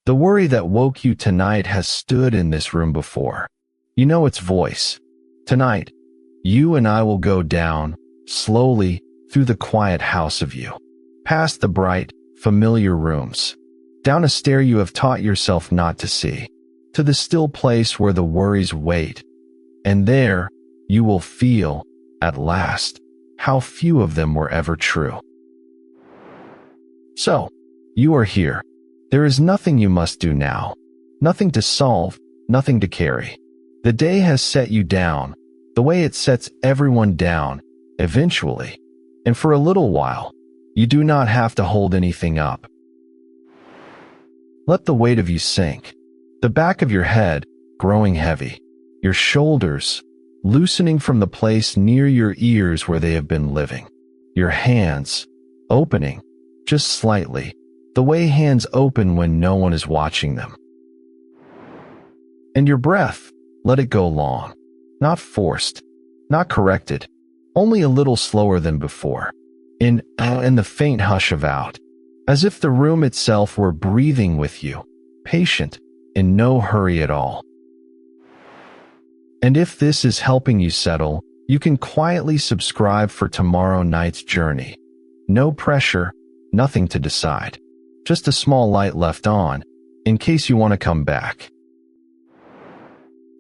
The worry that woke you tonight has stood in this room before. You know its voice. Tonight, you and I will go down, slowly, through the quiet house of you, past the bright, familiar rooms, down a stair you have taught yourself not to see, to the still place where the worries wait, and there you will feel, at last, how few of them were ever true. So, you are here. There is nothing you must do now, nothing to solve, nothing to carry. The day has set you down, the way it sets everyone down, eventually, and for a little while, you do not have to hold anything up. Let the weight of you sink, the back of your head growing heavy, your shoulders loosening from the place near your ears where they have been living, your hands opening, just slightly, the way hands open when no one is watching them. And your breath, let it go long, not forced, not corrected, only a little slower than before, in the faint hush of out, as if the room itself were breathing with you, patient, in no hurry at all. And if this is helping you settle, you can quietly subscribe for tomorrow night's journey. No pressure, nothing to decide. Just a small light left on, in case you want to come back.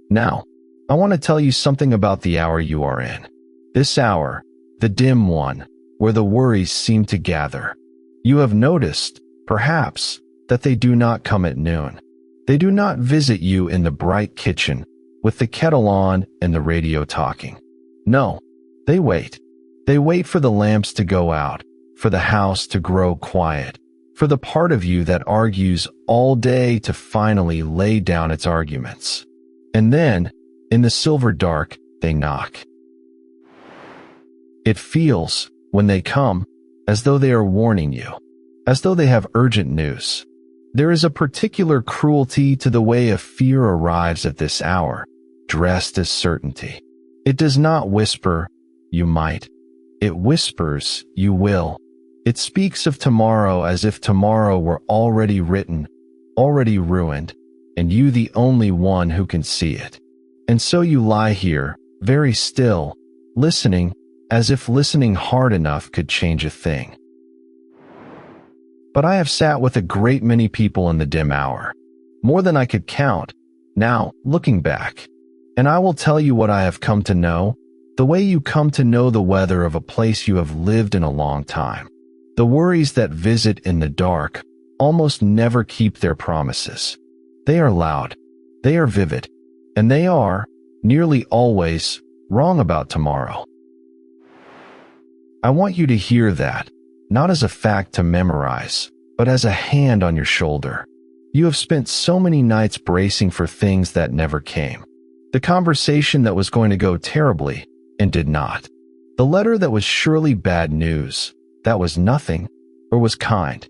Now, I want to tell you something about the hour you are in. This hour, the dim one, where the worries seem to gather. You have noticed, perhaps, that they do not come at noon. They do not visit you in the bright kitchen, with the kettle on and the radio talking. No, they wait. They wait for the lamps to go out, for the house to grow quiet, for the part of you that argues all day to finally lay down its arguments. And then, in the silver dark, they knock. It feels, when they come, as though they are warning you, as though they have urgent news. There is a particular cruelty to the way a fear arrives at this hour, dressed as certainty. It does not whisper, "You might." It whispers, "You will." It speaks of tomorrow as if tomorrow were already written, already ruined, and you the only one who can see it. And so you lie here, very still, listening, as if listening hard enough could change a thing. But I have sat with a great many people in the dim hour, more than I could count, now, looking back. And I will tell you what I have come to know, the way you come to know the weather of a place you have lived in a long time. The worries that visit in the dark almost never keep their promises. They are loud, they are vivid, and they are, nearly always, wrong about tomorrow. I want you to hear that, not as a fact to memorize, but as a hand on your shoulder. You have spent so many nights bracing for things that never came. The conversation that was going to go terribly, and did not. The letter that was surely bad news, that was nothing, or was kind.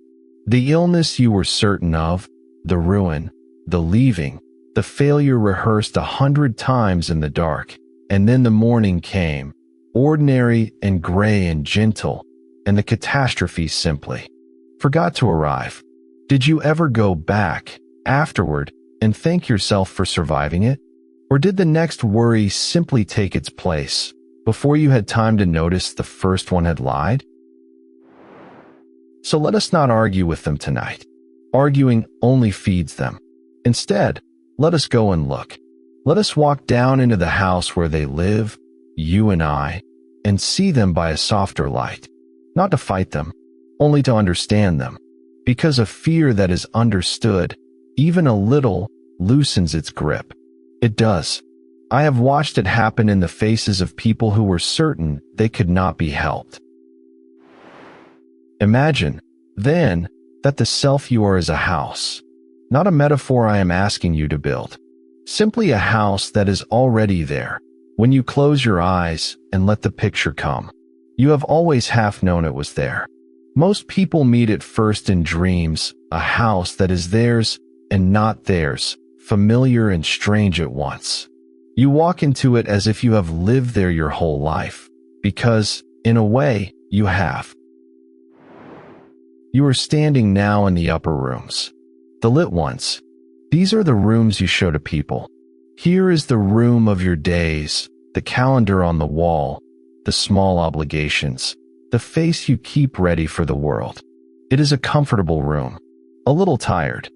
The illness you were certain of, the ruin, the leaving, the failure rehearsed 100 times in the dark, and then the morning came, ordinary and gray and gentle, and the catastrophe simply forgot to arrive. Did you ever go back, afterward, and thank yourself for surviving it? Or did the next worry simply take its place, before you had time to notice the first one had lied? So let us not argue with them tonight. Arguing only feeds them. Instead, let us go and look. Let us walk down into the house where they live, you and I, and see them by a softer light. Not to fight them, only to understand them. Because a fear that is understood, even a little, loosens its grip. It does. I have watched it happen in the faces of people who were certain they could not be helped. Imagine, then, that the self you are is a house. Not a metaphor I am asking you to build. Simply a house that is already there, when you close your eyes and let the picture come. You have always half known it was there. Most people meet it first in dreams, a house that is theirs and not theirs, familiar and strange at once. You walk into it as if you have lived there your whole life, because, in a way, you have. You are standing now in the upper rooms. The lit ones. These are the rooms you show to people. Here is the room of your days, the calendar on the wall, the small obligations, the face you keep ready for the world. It is a comfortable room. A little tired.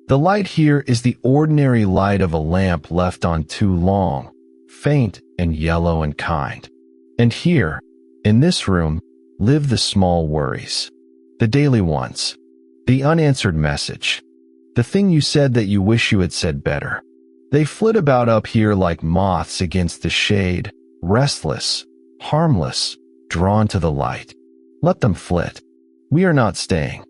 The light here is the ordinary light of a lamp left on too long, faint and yellow and kind. And here, in this room, live the small worries. The daily ones. The unanswered message. The thing you said that you wish you had said better. They flit about up here like moths against the shade, restless, harmless, drawn to the light. Let them flit. We are not staying.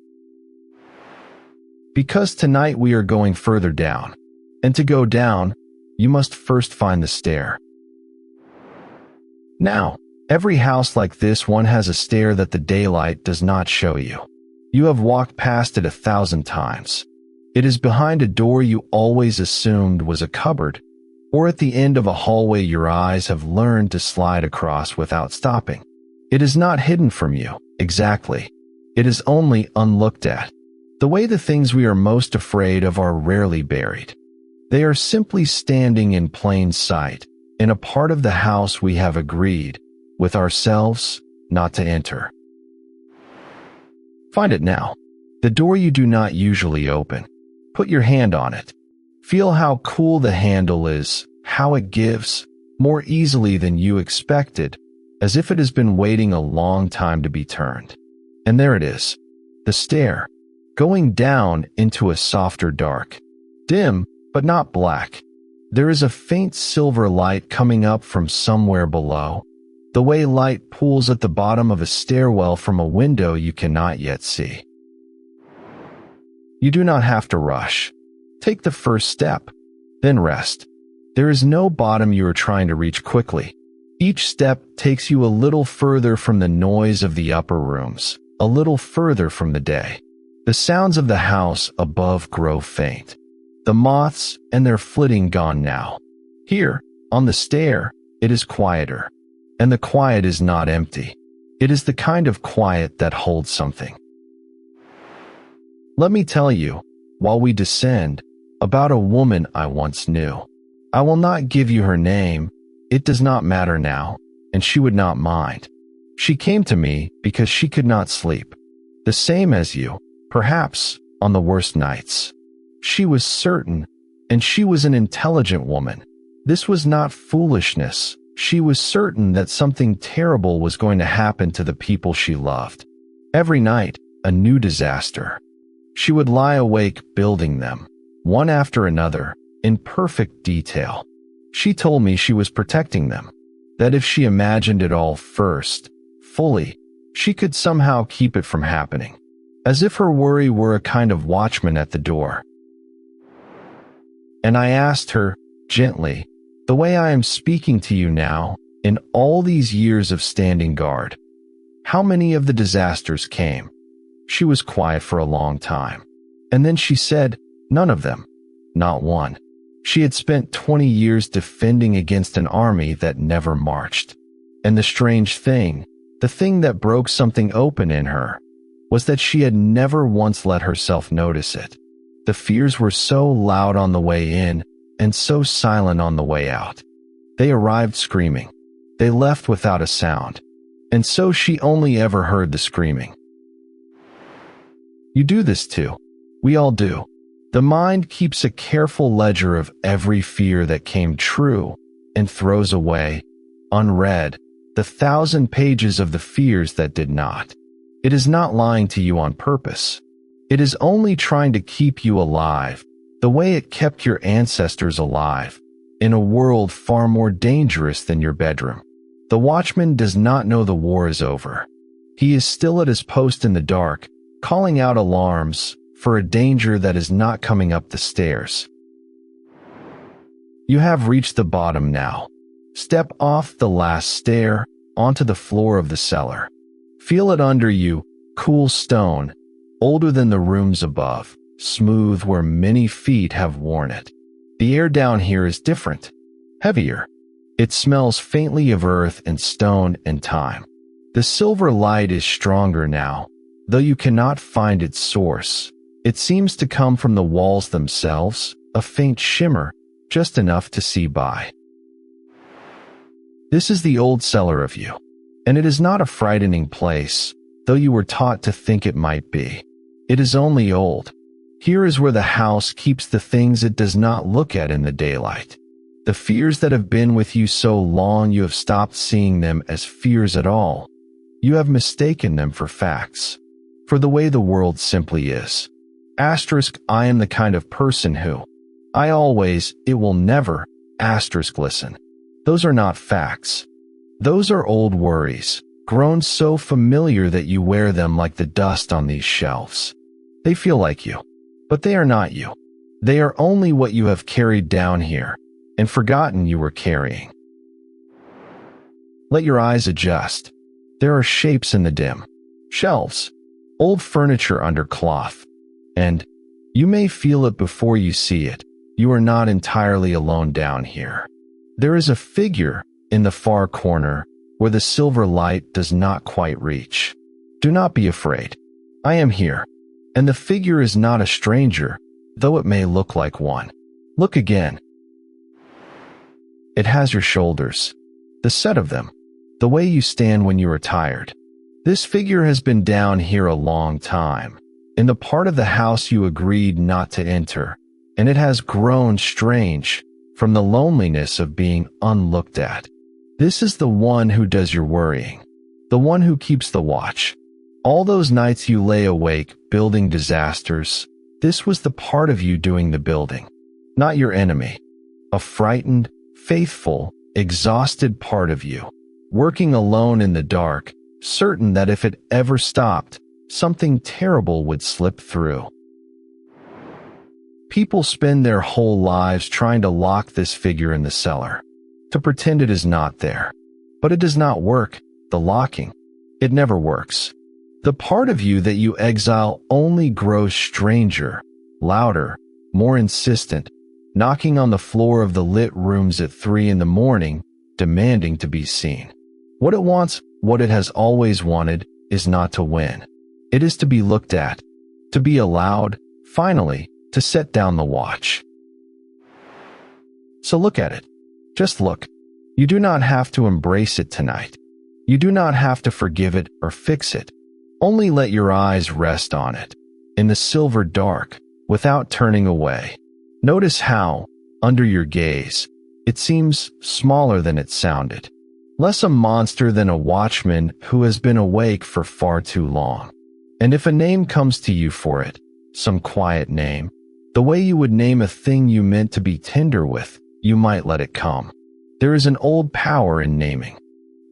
Because tonight we are going further down. And to go down, you must first find the stair. Now, every house like this one has a stair that the daylight does not show you. You have walked past it 1,000 times. It is behind a door you always assumed was a cupboard, or at the end of a hallway your eyes have learned to slide across without stopping. It is not hidden from you, exactly. It is only unlooked at. The way the things we are most afraid of are rarely buried. They are simply standing in plain sight, in a part of the house we have agreed, with ourselves, not to enter. Find it now. The door you do not usually open. Put your hand on it. Feel how cool the handle is, how it gives, more easily than you expected, as if it has been waiting a long time to be turned. And there it is, the stair, going down into a softer dark. Dim, but not black. There is a faint silver light coming up from somewhere below, the way light pools at the bottom of a stairwell from a window you cannot yet see. You do not have to rush. Take the first step, then rest. There is no bottom you are trying to reach quickly. Each step takes you a little further from the noise of the upper rooms, a little further from the day. The sounds of the house above grow faint. The moths and their flitting gone now. Here, on the stair, it is quieter. And the quiet is not empty. It is the kind of quiet that holds something. Let me tell you, while we descend, about a woman I once knew. I will not give you her name. It does not matter now, and she would not mind. She came to me because she could not sleep. The same as you, perhaps, on the worst nights. She was certain, and she was an intelligent woman. This was not foolishness. She was certain that something terrible was going to happen to the people she loved. Every night, a new disaster. She would lie awake building them, one after another, in perfect detail. She told me she was protecting them, that if she imagined it all first, fully, she could somehow keep it from happening, as if her worry were a kind of watchman at the door. And I asked her, gently, the way I am speaking to you now, in all these years of standing guard, how many of the disasters came? She was quiet for a long time. And then she said, none of them. Not one. She had spent 20 years defending against an army that never marched. And the strange thing, the thing that broke something open in her, was that she had never once let herself notice it. The fears were so loud on the way in and so silent on the way out. They arrived screaming. They left without a sound. And so she only ever heard the screaming. You do this too. We all do. The mind keeps a careful ledger of every fear that came true and throws away, unread, the 1,000 pages of the fears that did not. It is not lying to you on purpose. It is only trying to keep you alive, the way it kept your ancestors alive, in a world far more dangerous than your bedroom. The watchman does not know the war is over. He is still at his post in the dark, calling out alarms for a danger that is not coming up the stairs. You have reached the bottom now. Step off the last stair onto the floor of the cellar. Feel it under you, cool stone, older than the rooms above, smooth where many feet have worn it. The air down here is different, heavier. It smells faintly of earth and stone and time. The silver light is stronger now, though you cannot find its source. It seems to come from the walls themselves, a faint shimmer, just enough to see by. This is the old cellar of you, and it is not a frightening place, though you were taught to think it might be. It is only old. Here is where the house keeps the things it does not look at in the daylight. The fears that have been with you so long you have stopped seeing them as fears at all. You have mistaken them for facts, for the way the world simply is. I am the kind of person who, I always, it will never, listen. Those are not facts. Those are old worries, grown so familiar that you wear them like the dust on these shelves. They feel like you, but they are not you. They are only what you have carried down here and forgotten you were carrying. Let your eyes adjust. There are shapes in the dim. Shelves, old furniture under cloth. And you may feel it before you see it. You are not entirely alone down here. There is a figure in the far corner where the silver light does not quite reach. Do not be afraid. I am here. And the figure is not a stranger, though it may look like one. Look again. It has your shoulders, the set of them, the way you stand when you are tired. This figure has been down here a long time, in the part of the house you agreed not to enter, and it has grown strange from the loneliness of being unlooked at. This is the one who does your worrying, the one who keeps the watch. All those nights you lay awake building disasters, this was the part of you doing the building, not your enemy. A frightened, faithful, exhausted part of you, working alone in the dark, certain that if it ever stopped, something terrible would slip through. People spend their whole lives trying to lock this figure in the cellar, to pretend it is not there. But it does not work, the locking. It never works. The part of you that you exile only grows stranger, louder, more insistent, knocking on the floor of the lit rooms at 3 a.m, demanding to be seen. What it wants, what it has always wanted, is not to win. It is to be looked at, to be allowed, finally, to set down the watch. So look at it. Just look. You do not have to embrace it tonight. You do not have to forgive it or fix it. Only let your eyes rest on it, in the silver dark, without turning away. Notice how, under your gaze, it seems smaller than it sounded, less a monster than a watchman who has been awake for far too long. And if a name comes to you for it, some quiet name, the way you would name a thing you meant to be tender with, you might let it come. There is an old power in naming.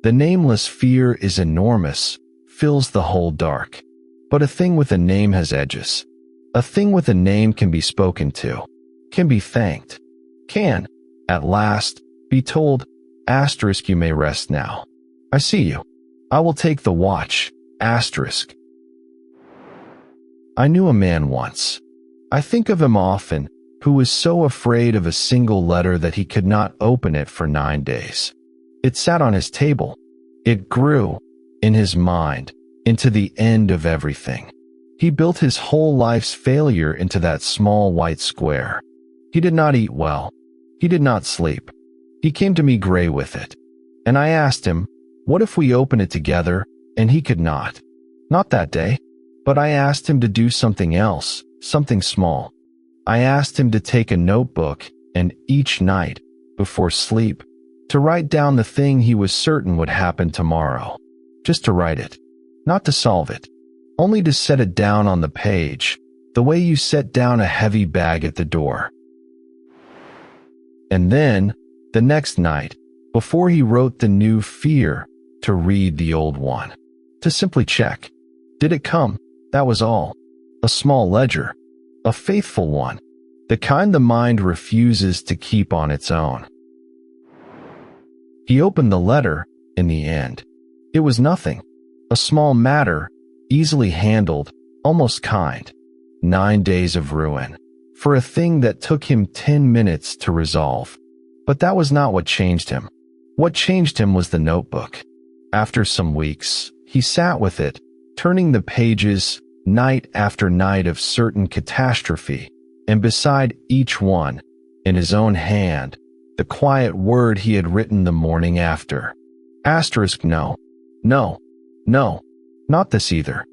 The nameless fear is enormous, fills the whole dark. But a thing with a name has edges. A thing with a name can be spoken to, can be thanked, can, at last, be told, * you may rest now. I see you. I will take the watch, *. I knew a man once. I think of him often, who was so afraid of a single letter that he could not open it for 9 days. It sat on his table. It grew, in his mind, into the end of everything. He built his whole life's failure into that small white square. He did not eat well. He did not sleep. He came to me gray with it. And I asked him, what if we open it together, and he could not? Not that day. But I asked him to do something else, something small. I asked him to take a notebook and each night, before sleep, to write down the thing he was certain would happen tomorrow. Just to write it. Not to solve it. Only to set it down on the page, the way you set down a heavy bag at the door. And then, the next night, before he wrote the new fear, to read the old one. To simply check. Did it come? That was all. A small ledger. A faithful one. The kind the mind refuses to keep on its own. He opened the letter, in the end. It was nothing. A small matter, easily handled, almost kind. 9 days of ruin. For a thing that took him 10 minutes to resolve. But that was not what changed him. What changed him was the notebook. After some weeks, he sat with it, turning the pages, night after night of certain catastrophe, and beside each one, in his own hand, the quiet word he had written the morning after. Asterisk no. No. No. Not this either.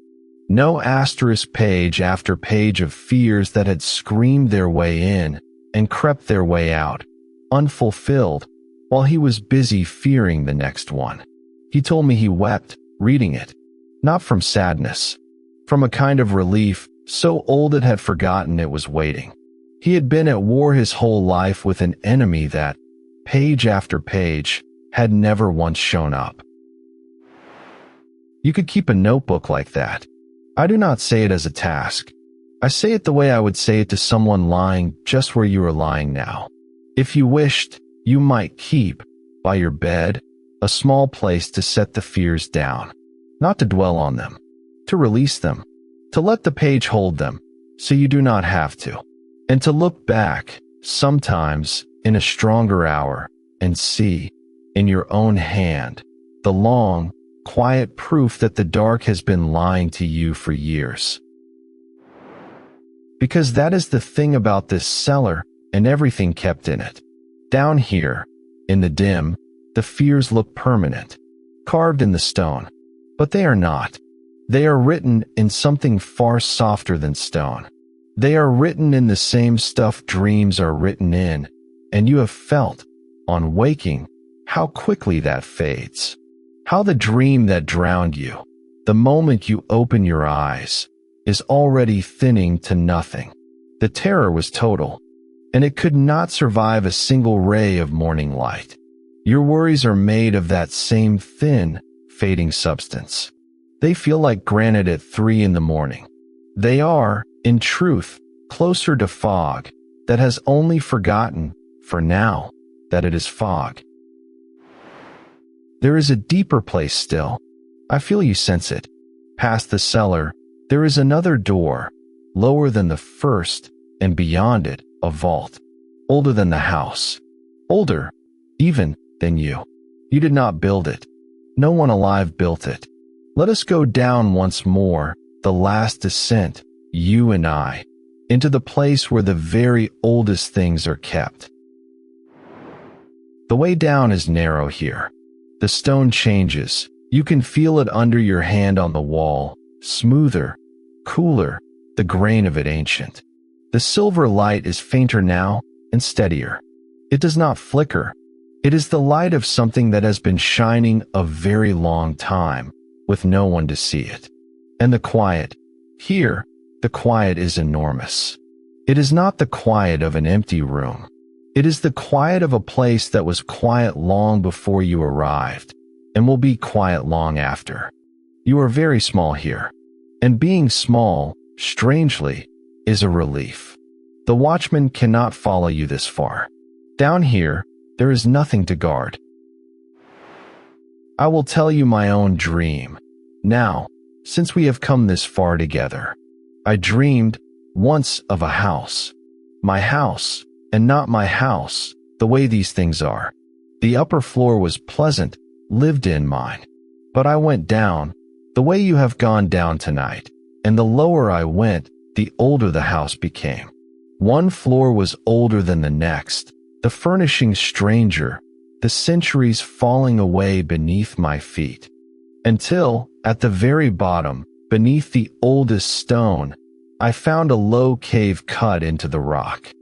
No asterisk page after page of fears that had screamed their way in and crept their way out, unfulfilled, while he was busy fearing the next one. He told me he wept, reading it, not from sadness, from a kind of relief so old it had forgotten it was waiting. He had been at war his whole life with an enemy that, page after page, had never once shown up. You could keep a notebook like that. I do not say it as a task. I say it the way I would say it to someone lying just where you are lying now. If you wished, you might keep, by your bed, a small place to set the fears down, not to dwell on them, to release them, to let the page hold them, so you do not have to, and to look back, sometimes, in a stronger hour, and see, in your own hand, the long, quiet proof that the dark has been lying to you for years. Because that is the thing about this cellar and everything kept in it. Down here, in the dim, the fears look permanent, carved in the stone, but they are not. They are written in something far softer than stone. They are written in the same stuff dreams are written in, and you have felt, on waking, how quickly that fades. How the dream that drowned you, the moment you open your eyes, is already thinning to nothing. The terror was total, and it could not survive a single ray of morning light. Your worries are made of that same thin, fading substance. They feel like granite at 3 in the morning. They are, in truth, closer to fog that has only forgotten, for now, that it is fog. There is a deeper place still. I feel you sense it. Past the cellar, there is another door, lower than the first, and beyond it, a vault. Older than the house. Older, even, than you. You did not build it. No one alive built it. Let us go down once more, the last descent, you and I, into the place where the very oldest things are kept. The way down is narrow here. The stone changes. You can feel it under your hand on the wall, smoother, cooler, the grain of it ancient. The silver light is fainter now and steadier. It does not flicker. It is the light of something that has been shining a very long time, with no one to see it. And the quiet. Here, the quiet is enormous. It is not the quiet of an empty room. It is the quiet of a place that was quiet long before you arrived, and will be quiet long after. You are very small here, and being small, strangely, is a relief. The watchman cannot follow you this far. Down here, there is nothing to guard. I will tell you my own dream. Now, since we have come this far together, I dreamed once of a house. My house, and not my house, the way these things are. The upper floor was pleasant, lived in mine. But I went down, the way you have gone down tonight, and the lower I went, the older the house became. One floor was older than the next, the furnishings stranger, the centuries falling away beneath my feet. Until, at the very bottom, beneath the oldest stone, I found a low cave cut into the rock.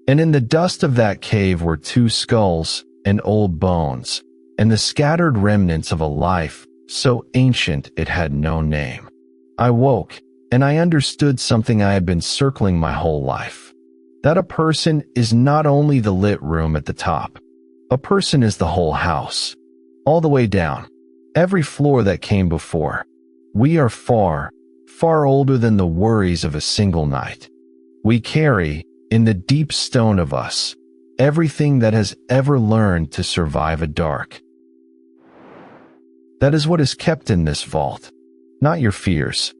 And in the dust of that cave were 2 skulls and old bones, and the scattered remnants of a life so ancient it had no name. I woke, and I understood something I had been circling my whole life. That a person is not only the lit room at the top. A person is the whole house. All the way down. Every floor that came before. We are far, far older than the worries of a single night. We carry, in the deep stone of us, everything that has ever learned to survive a dark. That is what is kept in this vault. Not your fears.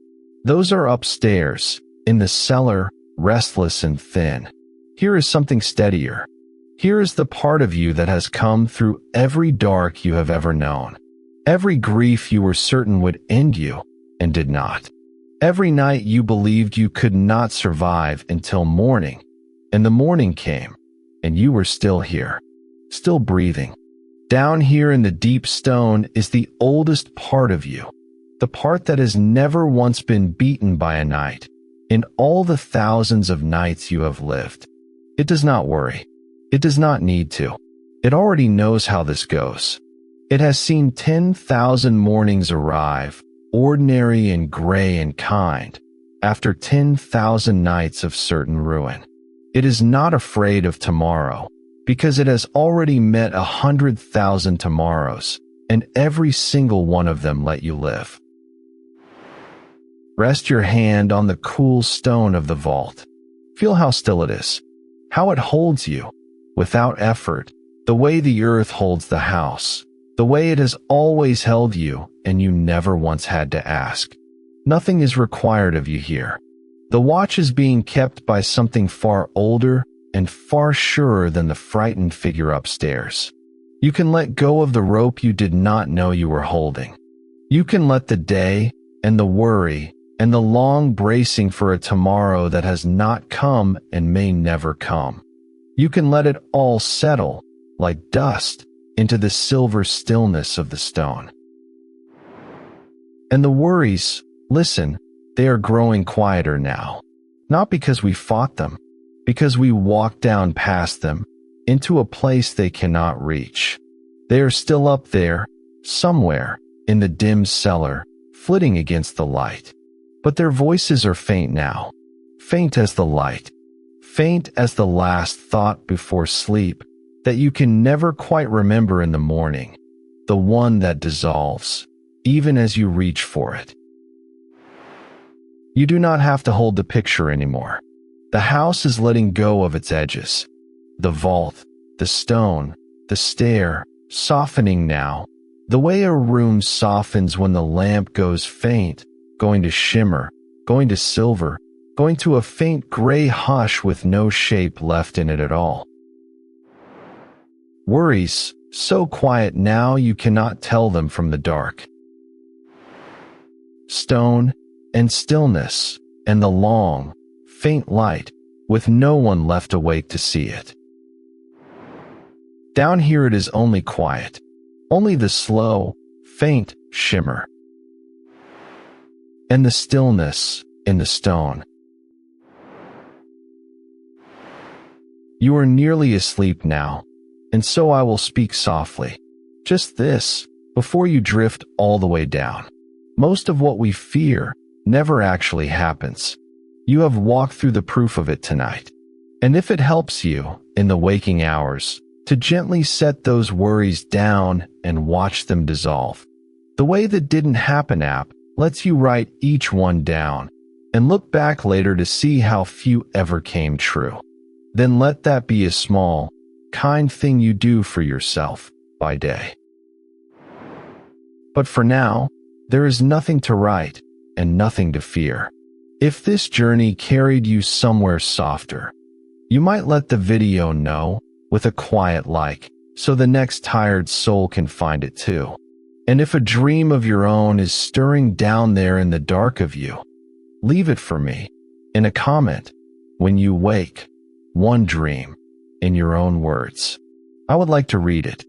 Those are upstairs, in the cellar, restless and thin. Here is something steadier. Here is the part of you that has come through every dark you have ever known. Every grief you were certain would end you, and did not. Every night you believed you could not survive until morning, and the morning came, and you were still here, still breathing. Down here in the deep stone is the oldest part of you, the part that has never once been beaten by a night. In all the thousands of nights you have lived, it does not worry. It does not need to. It already knows how this goes. It has seen 10,000 mornings arrive, ordinary and gray and kind, after 10,000 nights of certain ruin. It is not afraid of tomorrow, because it has already met 100,000 tomorrows, and every single one of them let you live. Rest your hand on the cool stone of the vault. Feel how still it is, how it holds you, without effort, the way the earth holds the house, the way it has always held you and you never once had to ask. Nothing is required of you here. The watch is being kept by something far older and far surer than the frightened figure upstairs. You can let go of the rope you did not know you were holding. You can let the day and the worry and the long bracing for a tomorrow that has not come and may never come. You can let it all settle, like dust, into the silver stillness of the stone. And the worries, listen, they are growing quieter now. Not because we fought them, because we walked down past them, into a place they cannot reach. They are still up there, somewhere, in the dim cellar, flitting against the light. But their voices are faint now, faint as the light, faint as the last thought before sleep that you can never quite remember in the morning, the one that dissolves, even as you reach for it. You do not have to hold the picture anymore. The house is letting go of its edges. The vault, the stone, the stair, softening now, the way a room softens when the lamp goes faint, going to shimmer, going to silver, going to a faint gray hush with no shape left in it at all. Worries, so quiet now you cannot tell them from the dark. Stone and stillness and the long, faint light with no one left awake to see it. Down here it is only quiet, only the slow, faint shimmer. And the stillness in the stone. You are nearly asleep now, and so I will speak softly. Just this, before you drift all the way down. Most of what we fear never actually happens. You have walked through the proof of it tonight. And if it helps you, in the waking hours, to gently set those worries down and watch them dissolve, the way that didn't happen app lets you write each one down and look back later to see how few ever came true. Then let that be a small, kind thing you do for yourself by day. But for now, there is nothing to write and nothing to fear. If this journey carried you somewhere softer, you might let the video know with a quiet like, so the next tired soul can find it too. And if a dream of your own is stirring down there in the dark of you, leave it for me, in a comment, when you wake, one dream, in your own words. I would like to read it.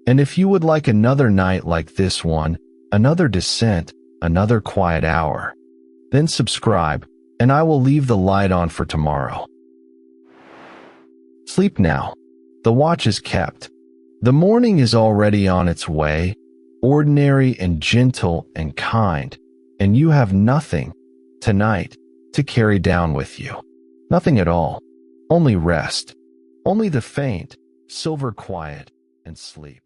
And if you would like another night like this one, another descent, another quiet hour, then subscribe, and I will leave the light on for tomorrow. Sleep now. The watch is kept. The morning is already on its way, ordinary and gentle and kind, and you have nothing, tonight, to carry down with you. Nothing at all. Only rest. Only the faint, silver quiet, and sleep.